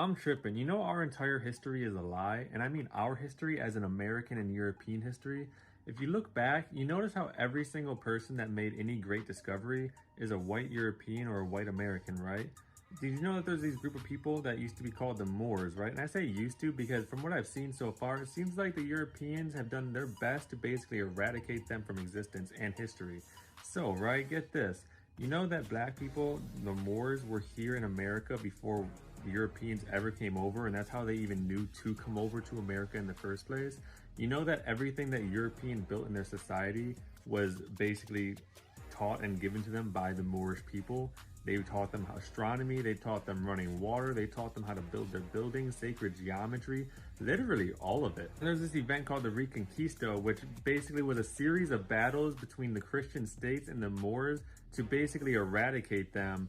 I'm tripping. You know, our entire history is a lie, and I mean our history as an American and European history. If you look back, you notice how every single person that made any great discovery is a white European or a white American, right? Did you know that there's these group of people that used to be called the Moors, right? And I say used to because from what I've seen so far, it seems like the Europeans have done their best to basically eradicate them from existence and history. So, right, get this. You know that black people, the Moors, were here in America before Europeans ever came over, and that's how they even knew to come over to America in the first place. You know that everything that Europeans built in their society was basically taught and given to them by the Moorish people. They taught them astronomy, they taught them running water, they taught them how to build their buildings, sacred geometry, literally all of it. And there's this event called the Reconquista, which basically was a series of battles between the Christian states and the Moors to basically eradicate them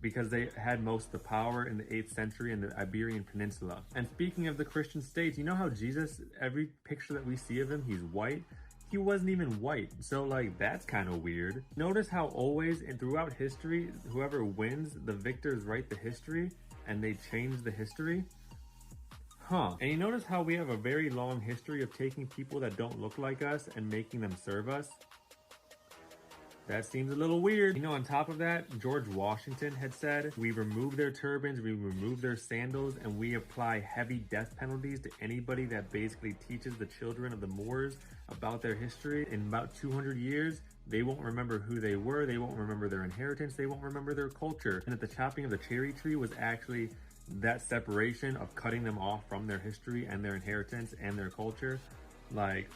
because they had most of the power in the 8th century in the Iberian Peninsula. And speaking of the Christian states, you know how Jesus, every picture that we see of him, he's white? He wasn't even white, so like that's kind of weird. Notice how always and throughout history, whoever wins, the victors write the history and they change the history? Huh. And you notice how we have a very long history of taking people that don't look like us and making them serve us? That seems a little weird. You know, on top of that, George Washington had said, we remove their turbans, we remove their sandals, and we apply heavy death penalties to anybody that basically teaches the children of the Moors about their history. In about 200 years, they won't remember who they were, they won't remember their inheritance, they won't remember their culture. And that the chopping of the cherry tree was actually that separation of cutting them off from their history and their inheritance and their culture. Like,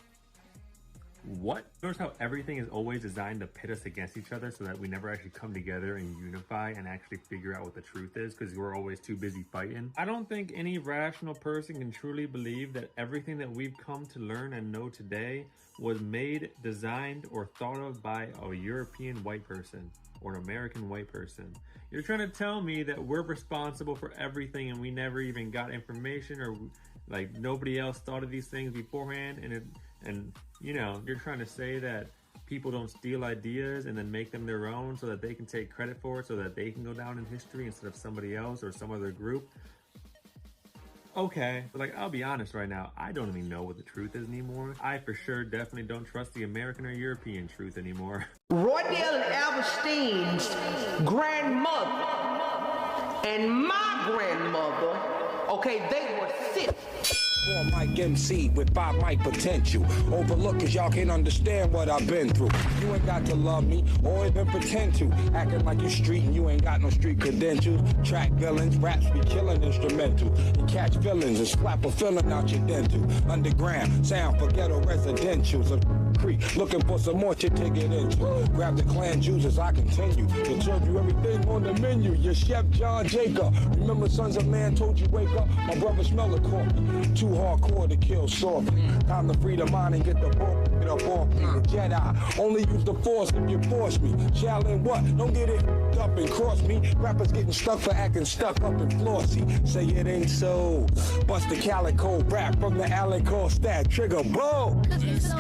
what? Notice how everything is always designed to pit us against each other so that we never actually come together and unify and actually figure out what the truth is because we're always too busy fighting. I don't think any rational person can truly believe that everything that we've come to learn and know today was made, designed, or thought of by a European white person or an American white person. You're trying to tell me that we're responsible for everything and we never even got information, or like nobody else thought of these things beforehand, and you know, you're trying to say that people don't steal ideas and then make them their own so that they can take credit for it, so that they can go down in history instead of somebody else or some other group. Okay, but like, I'll be honest right now, I don't even know what the truth is anymore. I for sure definitely don't trust the American or European truth anymore. Roydell Alberstein's grandmother and my grandmother, okay, they were sick. 4 mic MC with 5 mic potential. Overlook cause y'all can't understand what I've been through. You ain't got to love me or even pretend to. Acting like you street and you ain't got no street credentials. Track villains, raps be killing instrumental. You catch villains and slap a feeling out your dental. Underground sound for ghetto residentials. Creek, looking for some more shit to get into. Grab the clan juice as I continue to serve you everything on the menu. Your chef John Jacob. Remember Sons of Man told you wake up. My brother smell the coffee. Too hardcore to kill softly. Time to free the mind and get the ball get up off me. The Jedi only use the force if you force me. Shallin' what? Don't get it up and cross me. Rappers getting stuck for acting stuck up and flossy. Say it ain't so. Bust the calico rap from the Allen call stat. Trigger, boom. This is